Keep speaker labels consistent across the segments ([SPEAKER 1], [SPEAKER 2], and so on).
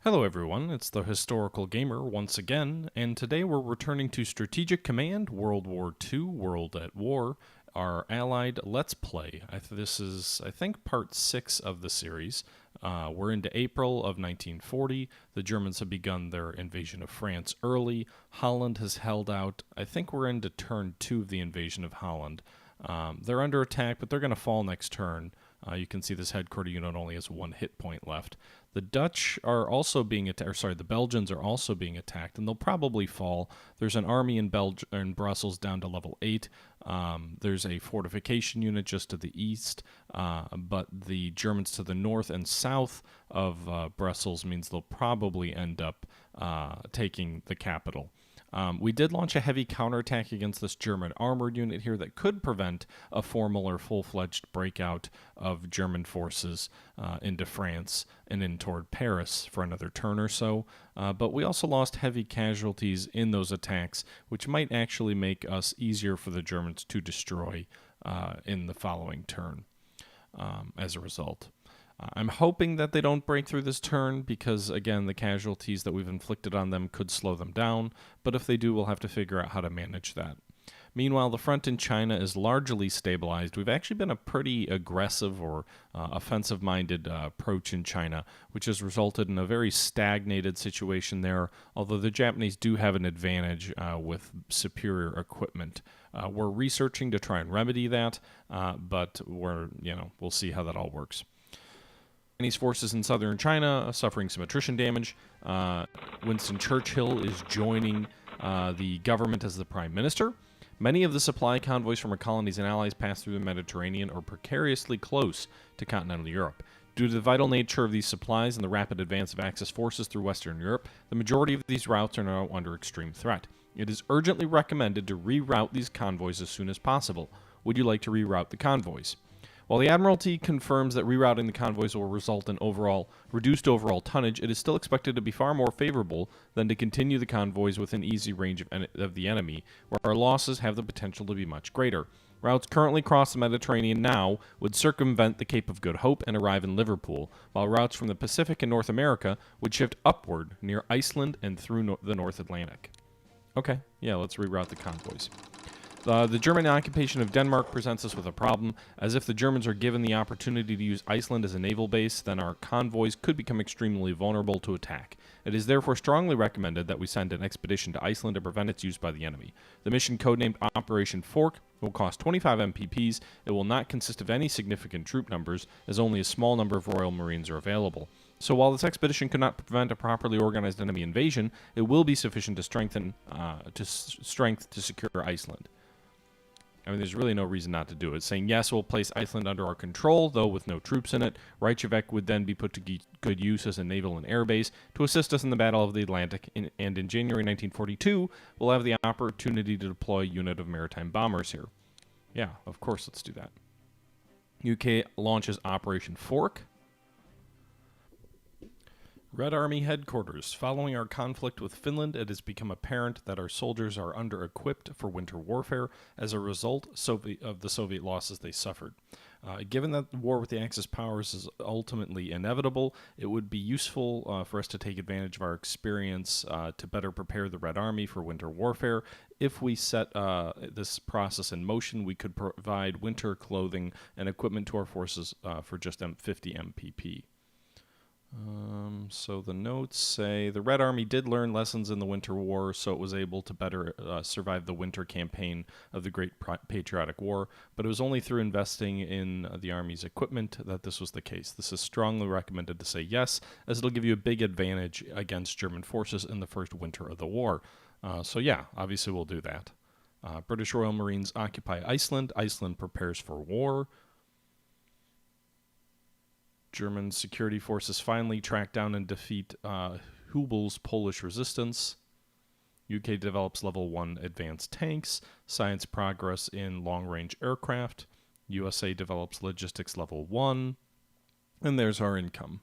[SPEAKER 1] Hello everyone, it's the Historical Gamer once again, and today we're returning to Strategic Command, World War II, World at War, our Allied Let's Play. This is, I think, part 6 of the series. We're into April of 1940. The Germans have begun their invasion of France early. Holland has held out. I think we're into turn 2 of the invasion of Holland. They're under attack, but they're going to fall next turn. You can see this headquarter unit only has 1 hit point left. The Dutch are also being attacked, the Belgians are also being attacked, and they'll probably fall. There's an army in Brussels down to level 8. There's a fortification unit just to the east, but the Germans to the north and south of Brussels means they'll probably end up taking the capital. We did launch a heavy counterattack against this German armored unit here that could prevent a formal or full-fledged breakout of German forces into France and in toward Paris for another turn or so. But we also lost heavy casualties in those attacks, which might actually make us easier for the Germans to destroy in the following turn as a result. I'm hoping that they don't break through this turn because, again, the casualties that we've inflicted on them could slow them down, but if they do, we'll have to figure out how to manage that. Meanwhile, the front in China is largely stabilized. We've actually been a pretty aggressive or offensive-minded approach in China, which has resulted in a very stagnated situation there, although the Japanese do have an advantage with superior equipment. We're researching to try and remedy that, but we'll see how that all works. Chinese forces in southern China are suffering some attrition damage. Winston Churchill is joining the government as the prime minister. Many of the supply convoys from our colonies and allies pass through the Mediterranean or precariously close to continental Europe. Due to the vital nature of these supplies and the rapid advance of Axis forces through Western Europe, the majority of these routes are now under extreme threat. It is urgently recommended to reroute these convoys as soon as possible. Would you like to reroute the convoys? While the Admiralty confirms that rerouting the convoys will result in reduced overall tonnage, it is still expected to be far more favorable than to continue the convoys within easy range of the enemy, where our losses have the potential to be much greater. Routes currently cross the Mediterranean now would circumvent the Cape of Good Hope and arrive in Liverpool, while routes from the Pacific and North America would shift upward near Iceland and through the North Atlantic. Okay, yeah, let's reroute the convoys. The German occupation of Denmark presents us with a problem, as if the Germans are given the opportunity to use Iceland as a naval base, then our convoys could become extremely vulnerable to attack. It is therefore strongly recommended that we send an expedition to Iceland to prevent its use by the enemy. The mission, codenamed Operation Fork, will cost 25 MPPs. It will not consist of any significant troop numbers, as only a small number of Royal Marines are available. So while this expedition could not prevent a properly organized enemy invasion, it will be sufficient to strength to secure Iceland. I mean, there's really no reason not to do it. Saying, yes, we'll place Iceland under our control, though with no troops in it. Reykjavik would then be put to good use as a naval and air base to assist us in the Battle of the Atlantic, and in January 1942, we'll have the opportunity to deploy a unit of maritime bombers here. Yeah, of course, let's do that. UK launches Operation Fork. Red Army Headquarters. Following our conflict with Finland, it has become apparent that our soldiers are under-equipped for winter warfare as a result of the Soviet losses they suffered. Given that the war with the Axis powers is ultimately inevitable, it would be useful for us to take advantage of our experience to better prepare the Red Army for winter warfare. If we set this process in motion, we could provide winter clothing and equipment to our forces for just 50 MPP. So the notes say the Red Army did learn lessons in the Winter War, so it was able to better survive the winter campaign of the Great Patriotic War, but it was only through investing in the Army's equipment that this was the case. This is strongly recommended to say yes, as it'll give you a big advantage against German forces in the first winter of the war. So yeah, obviously we'll do that. British Royal Marines occupy Iceland. Iceland prepares for war. German security forces finally track down and defeat Hubel's Polish resistance. UK develops level 1 advanced tanks. Science progress in long-range aircraft. USA develops logistics level 1. And there's our income.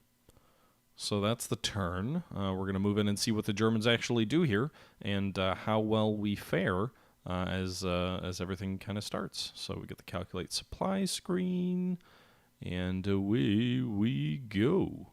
[SPEAKER 1] So that's the turn. We're going to move in and see what the Germans actually do here and how well we fare as everything kind of starts. So we get the calculate supply screen. And away we go.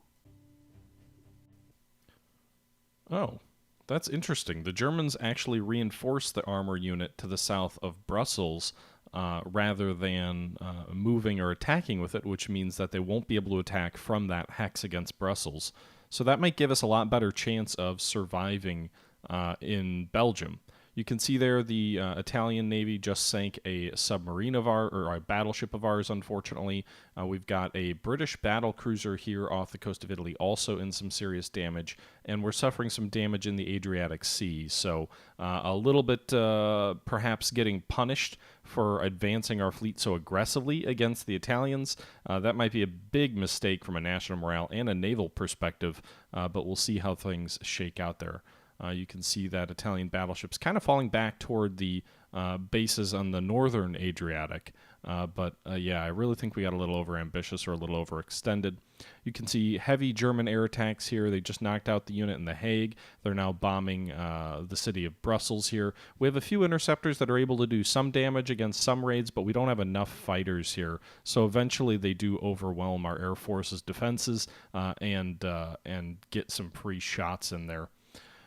[SPEAKER 1] Oh, that's interesting. The Germans actually reinforced the armor unit to the south of Brussels rather than moving or attacking with it, which means that they won't be able to attack from that hex against Brussels. So that might give us a lot better chance of surviving in Belgium. You can see there the Italian Navy just sank a submarine of ours, or a battleship of ours, unfortunately. We've got a British battle cruiser here off the coast of Italy, also in some serious damage, and we're suffering some damage in the Adriatic Sea. So a little bit perhaps getting punished for advancing our fleet so aggressively against the Italians. That might be a big mistake from a national morale and a naval perspective, but we'll see how things shake out there. You can see that Italian battleships kind of falling back toward the bases on the northern Adriatic. But I really think we got a little overambitious or a little overextended. You can see heavy German air attacks here. They just knocked out the unit in The Hague. They're now bombing the city of Brussels here. We have a few interceptors that are able to do some damage against some raids, but we don't have enough fighters here. So eventually they do overwhelm our Air Force's defenses and get some free shots in there.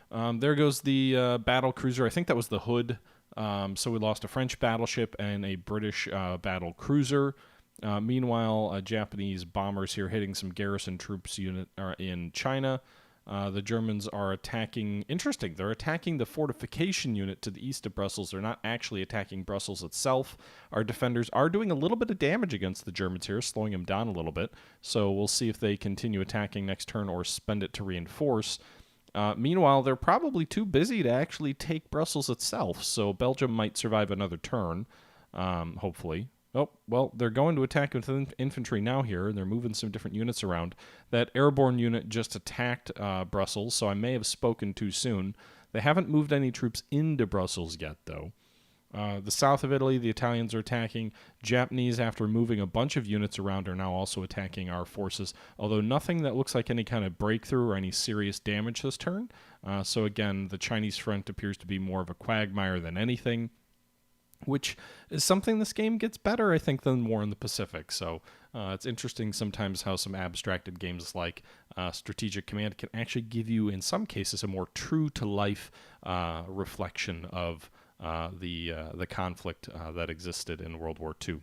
[SPEAKER 1] There goes the battle cruiser. I think that was the Hood. So we lost a French battleship and a British battle cruiser. Meanwhile, Japanese bombers here hitting some garrison troops unit in China. The Germans are attacking. Interesting. They're attacking the fortification unit to the east of Brussels. They're not actually attacking Brussels itself. Our defenders are doing a little bit of damage against the Germans here, slowing them down a little bit. So we'll see if they continue attacking next turn or spend it to reinforce. Meanwhile, they're probably too busy to actually take Brussels itself, so Belgium might survive another turn, hopefully. Oh, well, they're going to attack with infantry now here, and they're moving some different units around. That airborne unit just attacked Brussels, so I may have spoken too soon. They haven't moved any troops into Brussels yet, though. The south of Italy, the Italians are attacking. Japanese, after moving a bunch of units around, are now also attacking our forces, although nothing that looks like any kind of breakthrough or any serious damage this turn. So again, the Chinese front appears to be more of a quagmire than anything, which is something this game gets better, I think, than War in the Pacific. So it's interesting sometimes how some abstracted games like Strategic Command can actually give you, in some cases, a more true-to-life reflection of the conflict that existed in World War II.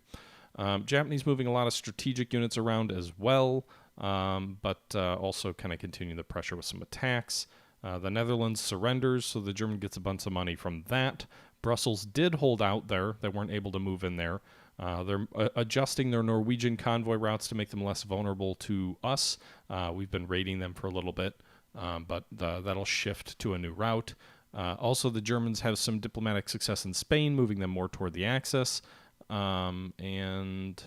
[SPEAKER 1] Japanese moving a lot of strategic units around as well, but also kind of continuing the pressure with some attacks. The Netherlands surrenders, so the German gets a bunch of money from that. Brussels did hold out there. They weren't able to move in there. They're adjusting their Norwegian convoy routes to make them less vulnerable to us. We've been raiding them for a little bit, but that'll shift to a new route. Also, the Germans have some diplomatic success in Spain, moving them more toward the Axis. And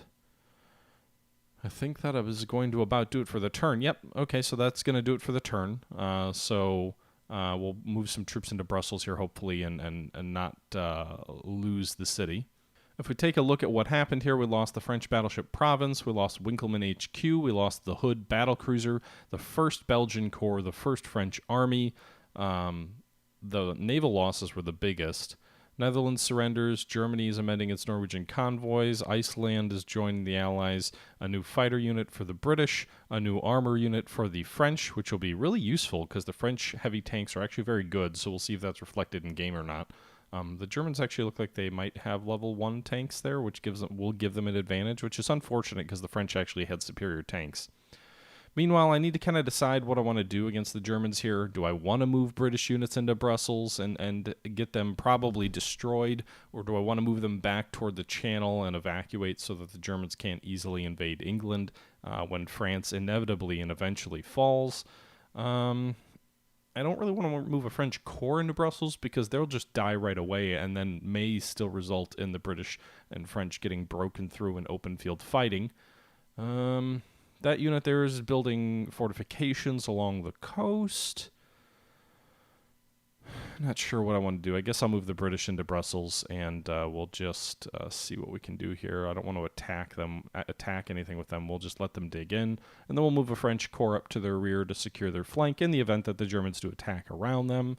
[SPEAKER 1] I think that I was going to about do it for the turn. Yep, okay, so that's going to do it for the turn. So we'll move some troops into Brussels here, hopefully, and not lose the city. If we take a look at what happened here, we lost the French battleship Provence, we lost Winkelmann HQ, we lost the Hood battlecruiser, the 1st Belgian Corps, the 1st French Army. The naval losses were the biggest. Netherlands surrenders. Germany is amending its Norwegian convoys. Iceland is joining the Allies. A new fighter unit for the British. A new armor unit for the French, which will be really useful because the French heavy tanks are actually very good, so we'll see if that's reflected in game or not. The Germans actually look like they might have level 1 tanks there, which will give them an advantage, which is unfortunate because the French actually had superior tanks. Meanwhile, I need to kind of decide what I want to do against the Germans here. Do I want to move British units into Brussels and get them probably destroyed, or do I want to move them back toward the Channel and evacuate so that the Germans can't easily invade England when France inevitably and eventually falls? I don't really want to move a French corps into Brussels because they'll just die right away and then may still result in the British and French getting broken through in open field fighting. That unit there is building fortifications along the coast. Not sure what I want to do. I guess I'll move the British into Brussels, and we'll just see what we can do here. I don't want to attack anything with them. We'll just let them dig in, and then we'll move a French corps up to their rear to secure their flank in the event that the Germans do attack around them.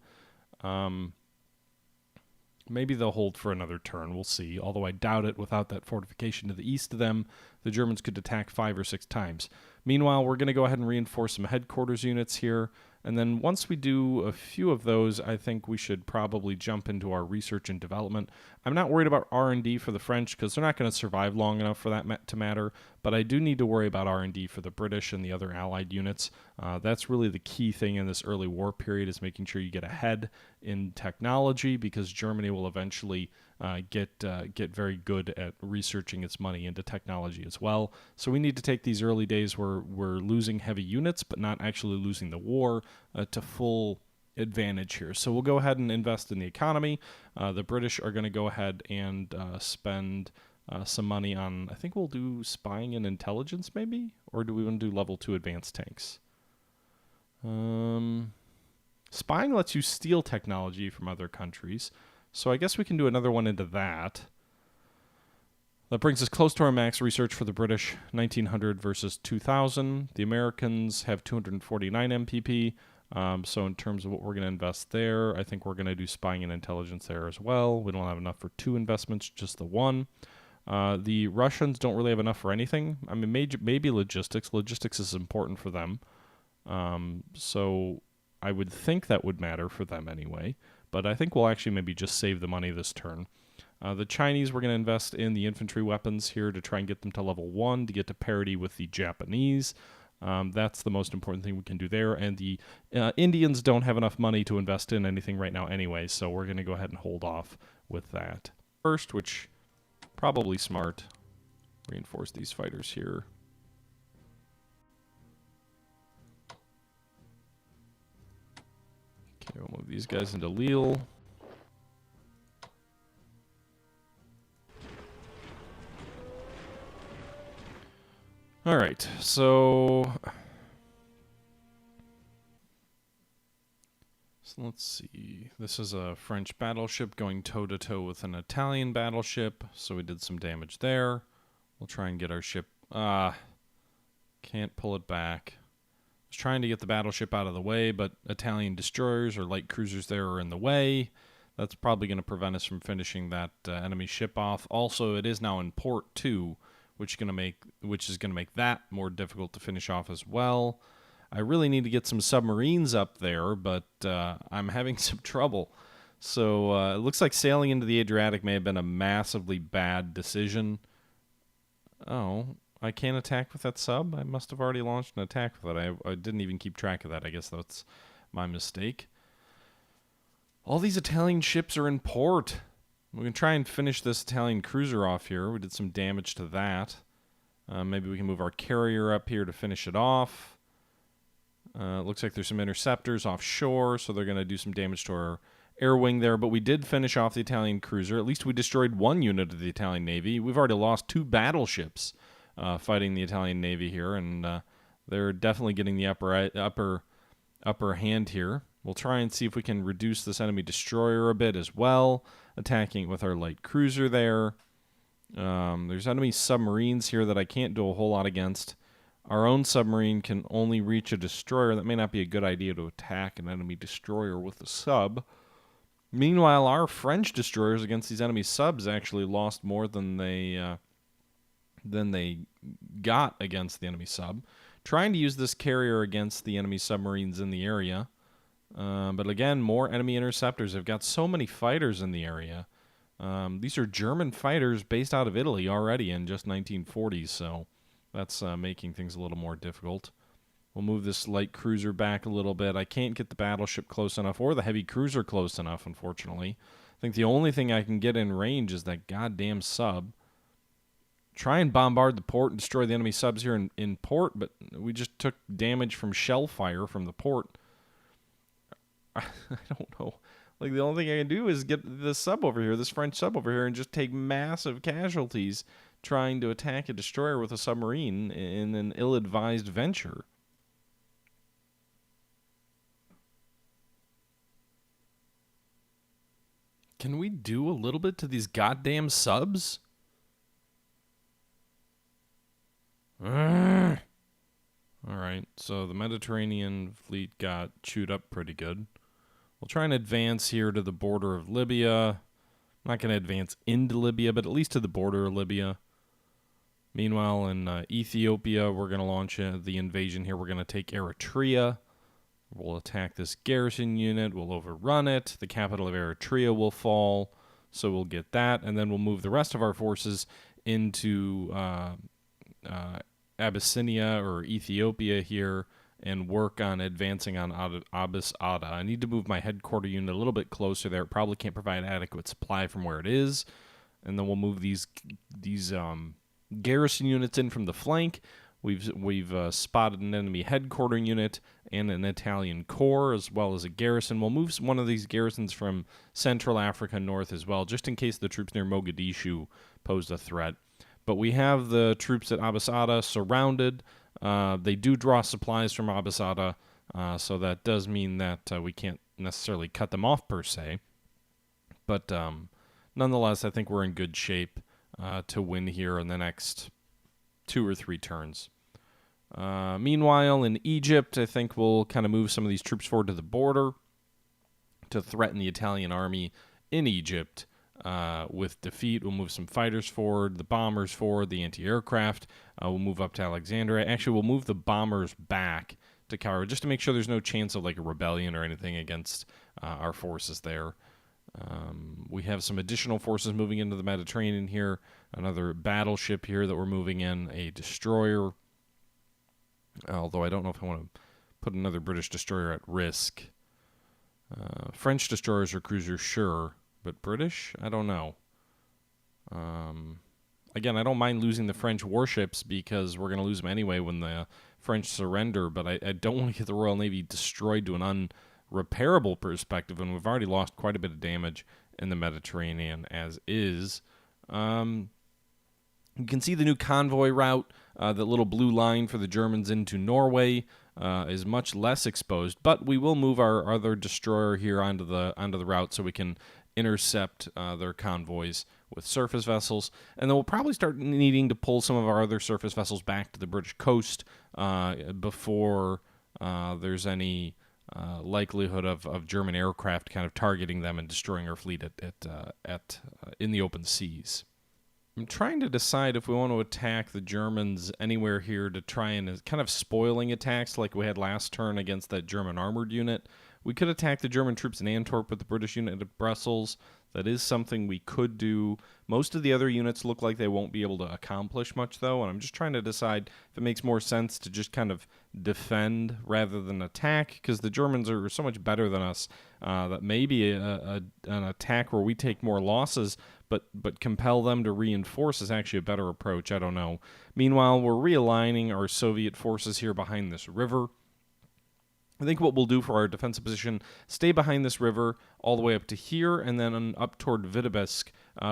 [SPEAKER 1] Maybe they'll hold for another turn. We'll see. Although I doubt it. Without that fortification to the east of them, the Germans could attack 5 or 6 times. Meanwhile, we're going to go ahead and reinforce some headquarters units here. And then once we do a few of those, I think we should probably jump into our research and development. I'm not worried about R&D for the French because they're not going to survive long enough for that to matter, but I do need to worry about R&D for the British and the other allied units. That's really the key thing in this early war period, is making sure you get ahead in technology, because Germany will eventually get very good at researching its money into technology as well. So we need to take these early days where we're losing heavy units but not actually losing the war to full advantage here. So we'll go ahead and invest in the economy. The British are going to go ahead and spend some money on, I think we'll do spying and intelligence maybe? Or do we want to do level 2 advanced tanks? Spying lets you steal technology from other countries, so I guess we can do another one into that. That brings us close to our max research for the British, 1900 versus 2000. The Americans have 249 MPP, so in terms of what we're going to invest there, I think we're going to do spying and intelligence there as well. We don't have enough for 2 investments, just the 1. The Russians don't really have enough for anything. I mean, maybe logistics. Logistics is important for them. So I would think that would matter for them anyway, but I think we'll actually maybe just save the money this turn. The Chinese, we're going to invest in the infantry weapons here to try and get them to level 1 to get to parity with the Japanese. That's the most important thing we can do there. And the Indians don't have enough money to invest in anything right now anyway, so we're going to go ahead and hold off with that. First, which probably smart, reinforce these fighters here. Okay, we'll move these guys into Lille. All right, so let's see. This is a French battleship going toe-to-toe with an Italian battleship, so we did some damage there. We'll try and get our ship... can't pull it back. I was trying to get the battleship out of the way, but Italian destroyers or light cruisers there are in the way. That's probably going to prevent us from finishing that enemy ship off. Also, it is now in port too, which is going to make that more difficult to finish off as well. I really need to get some submarines up there, but I'm having some trouble. So it looks like sailing into the Adriatic may have been a massively bad decision. Oh, I can't attack with that sub? I must have already launched an attack with it. I didn't even keep track of that. I guess that's my mistake. All these Italian ships are in port. We can try and finish this Italian cruiser off here. We did some damage to that. Maybe we can move our carrier up here to finish it off. Looks like there's some interceptors offshore, so they're going to do some damage to our air wing there. But we did finish off the Italian cruiser. At least we destroyed 1 unit of the Italian Navy. We've already lost 2 battleships fighting the Italian Navy here, and they're definitely getting the upper hand here. We'll try and see if we can reduce this enemy destroyer a bit as well, attacking it with our light cruiser there. There's enemy submarines here that I can't do a whole lot against. Our own submarine can only reach a destroyer. That may not be a good idea to attack an enemy destroyer with a sub. Meanwhile, our French destroyers against these enemy subs actually lost more than they got against the enemy sub. Trying to use this carrier against the enemy submarines in the area. But again, more enemy interceptors. They've got so many fighters in the area. These are German fighters based out of Italy already in just 1940s, so that's making things a little more difficult. We'll move this light cruiser back a little bit. I can't get the battleship close enough or the heavy cruiser close enough, unfortunately. I think the only thing I can get in range is that goddamn sub. Try and bombard the port and destroy the enemy subs here in port, but we just took damage from shell fire from the port. I don't know. Like, the only thing I can do is get this sub over here, this French sub over here, and just take massive casualties trying to attack a destroyer with a submarine in an ill-advised venture. Can we do a little bit to these goddamn subs? Alright, so the Mediterranean fleet got chewed up pretty good. We'll try and advance here to the border of Libya. I'm not going to advance into Libya, but at least to the border of Libya. Meanwhile, in Ethiopia, we're going to launch the invasion here. We're going to take Eritrea. We'll attack this garrison unit. We'll overrun it. The capital of Eritrea will fall. So we'll get that. And then we'll move the rest of our forces into Abyssinia or Ethiopia here and work on advancing on Abyss Ada. I need to move my headquarter unit a little bit closer there. It probably can't provide adequate supply from where it is. And then we'll move these garrison units in from the flank. We've spotted an enemy headquarter unit and an Italian corps, as well as a garrison. We'll move one of these garrisons from Central Africa north as well, just in case the troops near Mogadishu pose a threat. But we have the troops at Abbasada surrounded. They do draw supplies from Abbasada, so that does mean that we can't necessarily cut them off per se. But nonetheless, I think we're in good shape to win here in the next 2 or 3 turns. Meanwhile, in Egypt, I think we'll kind of move some of these troops forward to the border to threaten the Italian army in Egypt with defeat. We'll move some fighters forward, the bombers forward, the anti-aircraft. We'll move up to Alexandria. Actually, we'll move the bombers back to Cairo just to make sure there's no chance of like a rebellion or anything against our forces there. We have some additional forces moving into the Mediterranean here. Another battleship here that we're moving in, a destroyer. Although I don't know if I want to put another British destroyer at risk. French destroyers or cruisers, sure. But British? I don't know. Again, I don't mind losing the French warships because we're going to lose them anyway when the French surrender. But I don't want to get the Royal Navy destroyed to an unrepairable perspective. And we've already lost quite a bit of damage in the Mediterranean as is. You can see the new convoy route, the little blue line for the Germans into Norway is much less exposed, but we will move our other destroyer here onto the route so we can intercept their convoys with surface vessels, and then we'll probably start needing to pull some of our other surface vessels back to the British coast before there's any likelihood of German aircraft kind of targeting them and destroying our fleet in the open seas. I'm trying to decide if we want to attack the Germans anywhere here to try and kind of spoiling attacks like we had last turn against that German armored unit. We could attack the German troops in Antwerp with the British unit at Brussels. That is something we could do. Most of the other units look like they won't be able to accomplish much, though, and I'm just trying to decide if it makes more sense to just kind of defend rather than attack, because the Germans are so much better than us that maybe an attack where we take more losses but compel them to reinforce is actually a better approach. I don't know. Meanwhile, we're realigning our Soviet forces here behind this river. I think what we'll do for our defensive position, stay behind this river all the way up to here, and then up toward Vitebsk,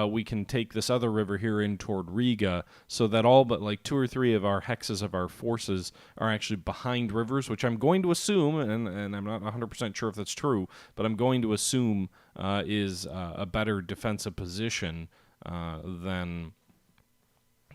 [SPEAKER 1] we can take this other river here in toward Riga, so that all but like 2 or 3 of our hexes of our forces are actually behind rivers, which I'm going to assume, and I'm not 100% sure if that's true, but I'm going to assume is a better defensive position than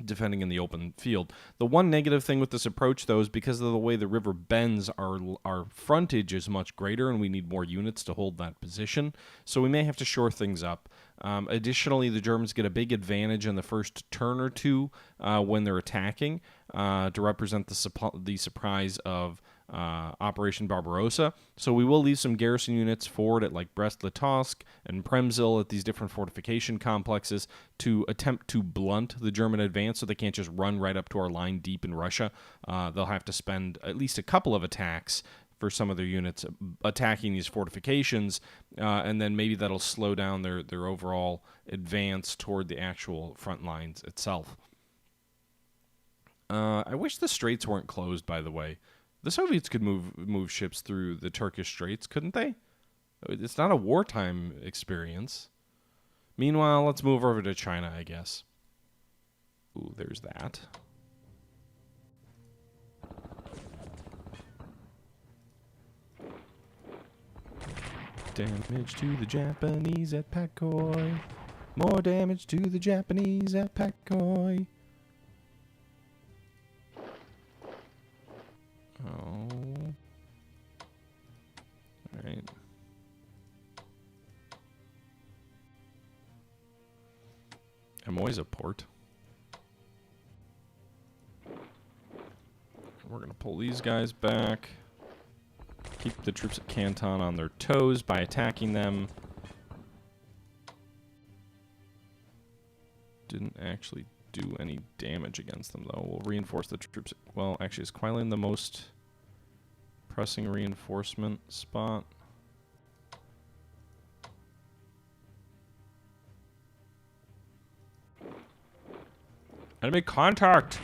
[SPEAKER 1] defending in the open field. The one negative thing with this approach, though, is because of the way the river bends, our frontage is much greater, and we need more units to hold that position. So we may have to shore things up. Additionally, the Germans get a big advantage in the first turn or two when they're attacking to represent the surprise of Operation Barbarossa. So we will leave some garrison units forward at like Brest-Litovsk and Przemysl at these different fortification complexes to attempt to blunt the German advance so they can't just run right up to our line deep in Russia. They'll have to spend at least a couple of attacks for some of their units attacking these fortifications, and then maybe that'll slow down their overall advance toward the actual front lines itself. I wish the straits weren't closed, by the way. The Soviets could move ships through the Turkish Straits, couldn't they? It's not a wartime experience. Meanwhile, let's move over to China, I guess. Ooh, there's that. Damage to the Japanese at Pakoi. More damage to the Japanese at Pakoi. Oh. Alright. Amoy's a port. We're going to pull these guys back. Keep the troops at Canton on their toes by attacking them. Didn't actually do any damage against them, though. We'll reinforce the troops. Well, actually, is Kwailan the most pressing reinforcement spot? Enemy contact!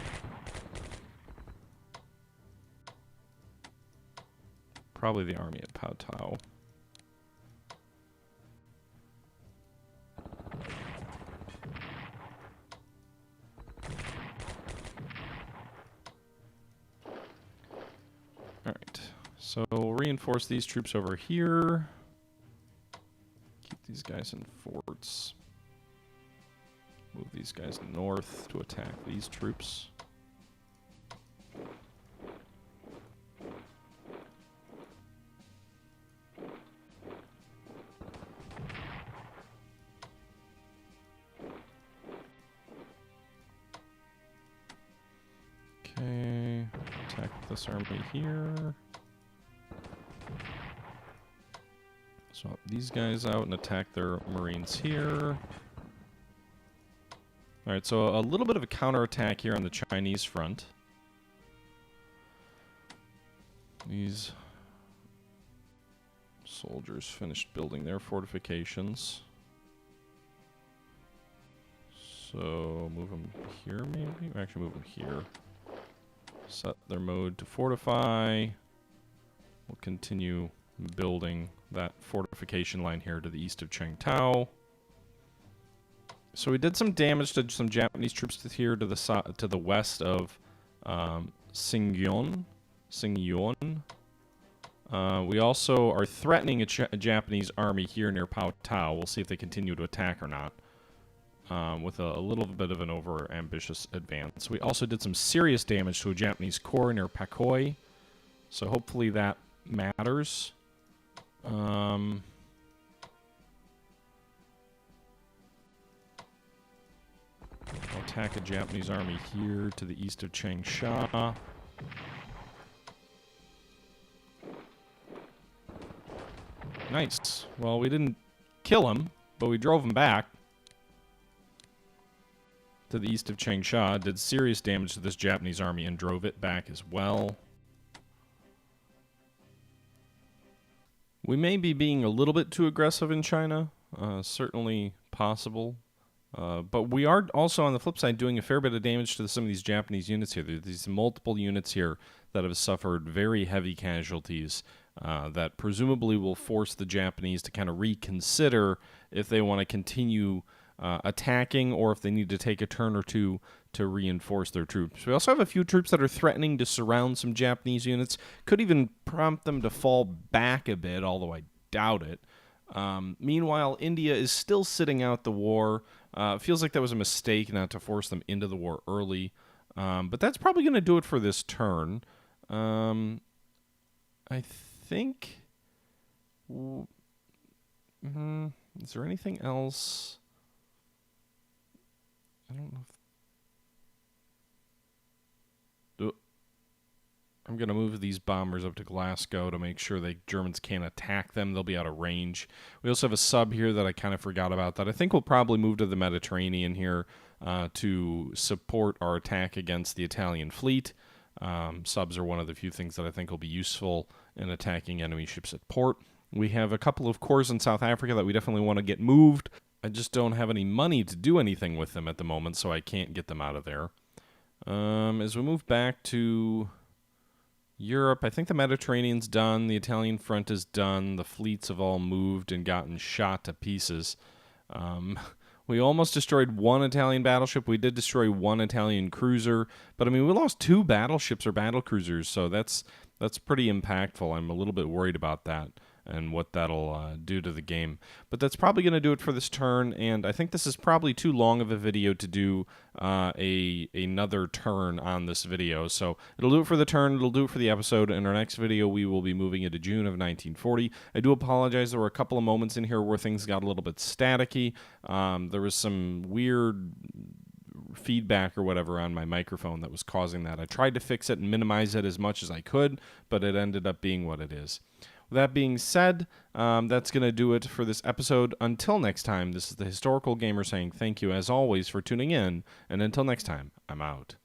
[SPEAKER 1] Probably the army at Pao Tao. Alright, so we'll reinforce these troops over here. Keep these guys in forts. Move these guys north to attack these troops. Okay, attack this army here. Swap these guys out and attack their marines here. Alright, so a little bit of a counterattack here on the Chinese front. These soldiers finished building their fortifications. So move them here, maybe? Actually, move them here. Set their mode to fortify. We'll continue building that fortification line here to the east of Chengtao. So we did some damage to some Japanese troops here to the west of Singyon. We also are threatening a Japanese army here near Pao Tao. We'll see if they continue to attack or not. With a little bit of an over-ambitious advance. We also did some serious damage to a Japanese corps near Pakoi. So hopefully that matters. I'll attack a Japanese army here to the east of Changsha. Nice. Well, we didn't kill him, but we drove him back to the east of Changsha. Did serious damage to this Japanese army and drove it back as well. We may be being a little bit too aggressive in China. Certainly possible. But we are also, on the flip side, doing a fair bit of damage to some of these Japanese units here. There's these multiple units here that have suffered very heavy casualties that presumably will force the Japanese to kind of reconsider if they want to continue attacking or if they need to take a turn or two to reinforce their troops. We also have a few troops that are threatening to surround some Japanese units. Could even prompt them to fall back a bit, although I doubt it. Meanwhile, India is still sitting out the war. Feels like that was a mistake not to force them into the war early. But that's probably going to do it for this turn. I think... is there anything else? I don't know if... I'm going to move these bombers up to Glasgow to make sure the Germans can't attack them. They'll be out of range. We also have a sub here that I kind of forgot about that I think we'll probably move to the Mediterranean here to support our attack against the Italian fleet. Subs are one of the few things that I think will be useful in attacking enemy ships at port. We have a couple of corps in South Africa that we definitely want to get moved. I just don't have any money to do anything with them at the moment, so I can't get them out of there. As we move back to Europe, I think the Mediterranean's done, the Italian front is done, the fleets have all moved and gotten shot to pieces. We almost destroyed one Italian battleship. We did destroy one Italian cruiser, but I mean, we lost 2 battleships or battle cruisers, so that's pretty impactful. I'm a little bit worried about that and what that'll do to the game. But that's probably going to do it for this turn, and I think this is probably too long of a video to do another turn on this video. So it'll do it for the turn, it'll do it for the episode. In our next video, we will be moving into June of 1940. I do apologize, there were a couple of moments in here where things got a little bit staticky. There was some weird feedback or whatever on my microphone that was causing that. I tried to fix it and minimize it as much as I could, but it ended up being what it is. With that being said, that's going to do it for this episode. Until next time, this is the Historical Gamer saying thank you as always for tuning in, and until next time, I'm out.